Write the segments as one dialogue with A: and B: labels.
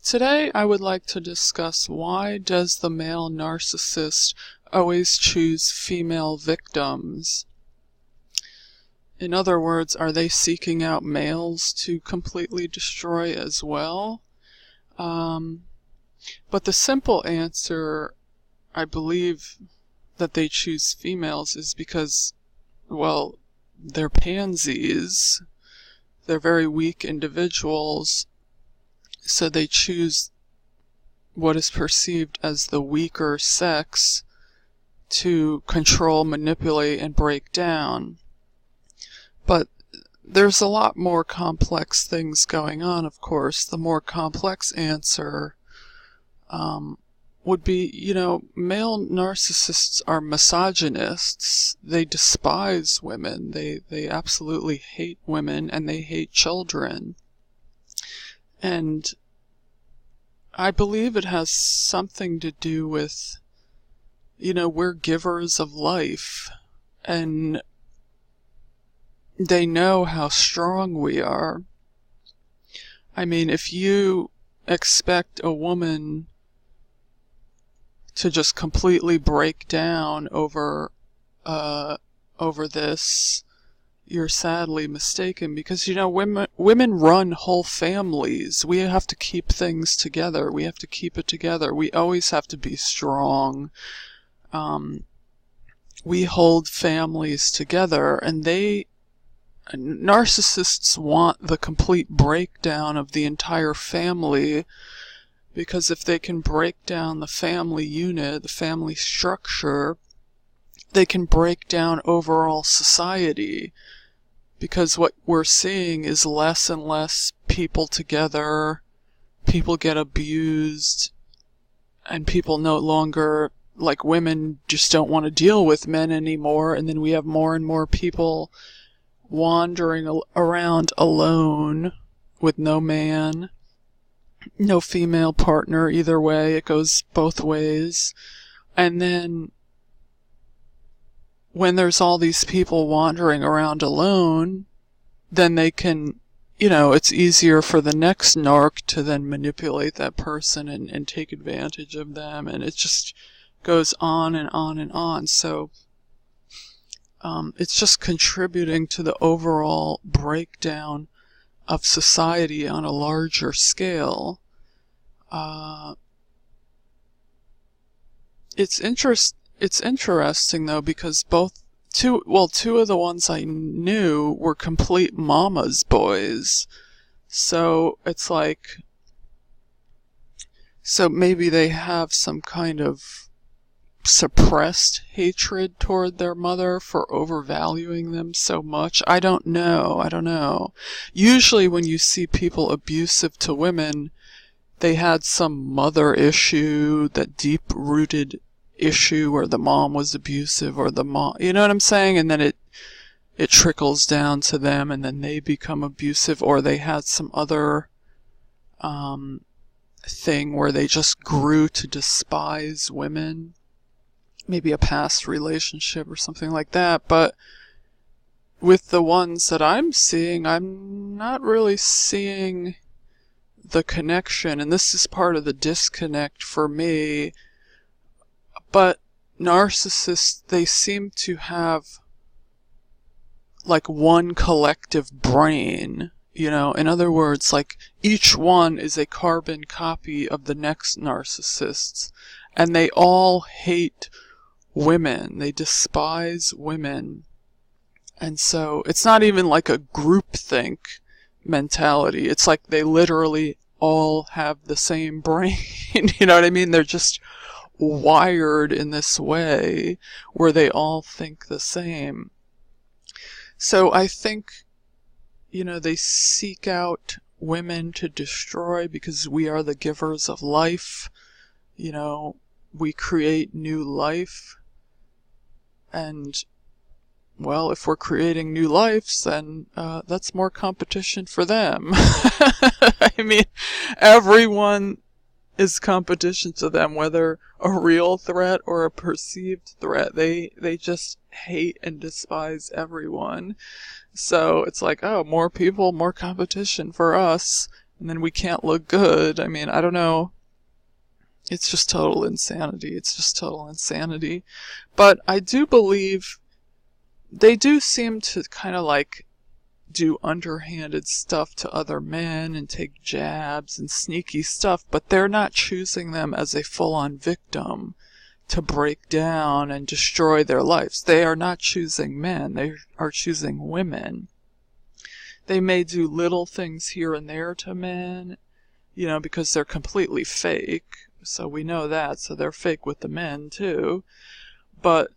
A: Today I would like to discuss why does the male narcissist always choose female victims? In other words, are they seeking out males to completely destroy as well? But the simple answer, I believe, that they choose females is because, well, they're pansies. They're very weak individuals. So they choose what is perceived as the weaker sex to control, manipulate, and break down. But there's a lot more complex things going on, of course. The more complex answer would be, male narcissists are misogynists. They despise women. They absolutely hate women, and they hate children. And I believe it has something to do with, we're givers of life, and they know how strong we are. I mean, if you expect a woman to just completely break down over this, you're sadly mistaken, because women run whole families. We have to keep things together. We have to keep it together. We always have to be strong. We hold families together, and narcissists want the complete breakdown of the entire family, because if they can break down the family unit, the family structure, they can break down overall society. Because what we're seeing is less and less people together, people get abused, and people no longer, like women, just don't want to deal with men anymore, and then we have more and more people wandering around alone with no man, no female partner, either way, it goes both ways. And then when there's all these people wandering around alone, then they can, it's easier for the next narc to then manipulate that person and take advantage of them, and it just goes on and on and on. So it's just contributing to the overall breakdown of society on a larger scale. It's interesting though, because two of the ones I knew were complete mama's boys. So it's like, so maybe they have some kind of suppressed hatred toward their mother for overvaluing them so much. I don't know. Usually when you see people abusive to women, they had some mother issue, that deep-rooted issue where the mom was abusive, or the mom, you know what I'm saying? And then it trickles down to them, and then they become abusive, or they had some other thing where they just grew to despise women. Maybe a past relationship or something like that. But with the ones that I'm seeing, I'm not really seeing the connection, and this is part of the disconnect for me. But narcissists, they seem to have like one collective brain, in other words, like each one is a carbon copy of the next narcissist, and they all hate women. They despise women. And so it's not even like a groupthink mentality. It's like they literally all have the same brain. You know what I mean? They're just wired in this way where they all think the same. So I think, they seek out women to destroy because we are the givers of life. We create new life. And, well, if we're creating new lives, then that's more competition for them. I mean, everyone is competition to them, whether a real threat or a perceived threat. They just hate and despise everyone. So it's like, oh, more people, more competition for us. and then we can't look good. I mean, I don't know. It's just total insanity. It's just total insanity. But I do believe they do seem to kind of like do underhanded stuff to other men and take jabs and sneaky stuff, but they're not choosing them as a full-on victim to break down and destroy their lives. They are not choosing men. They are choosing women. They may do little things here and there to men, because they're completely fake. So we know that. So they're fake with the men too. But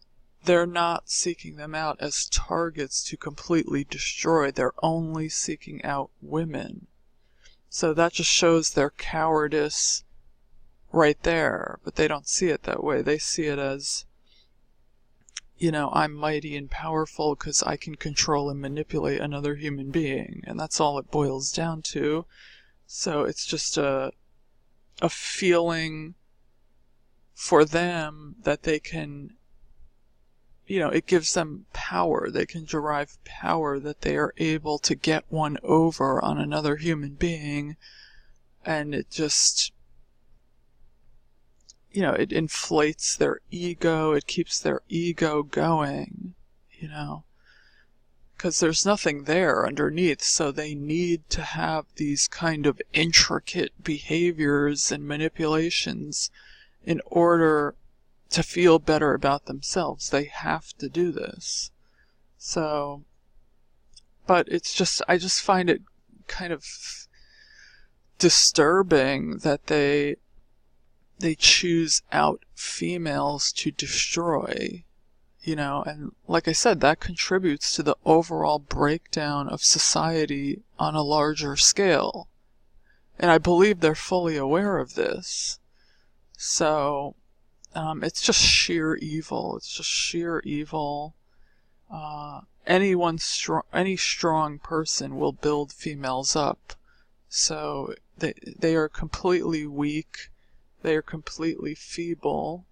A: they're not seeking them out as targets to completely destroy. They're only seeking out women. So that just shows their cowardice right there. But they don't see it that way. They see it as, I'm mighty and powerful because I can control and manipulate another human being. And that's all it boils down to. So it's just a feeling for them that they can, it gives them power. They can derive power that they are able to get one over on another human being. And it just, it inflates their ego. It keeps their ego going, because there's nothing there underneath. So they need to have these kind of intricate behaviors and manipulations in order to feel better about themselves. They have to do this. So, but I just find it kind of disturbing that they choose out females to destroy, and like I said, that contributes to the overall breakdown of society on a larger scale. And I believe they're fully aware of this. So, it's just sheer evil. It's just sheer evil. Any strong person will build females up. So they are completely weak. They are completely feeble.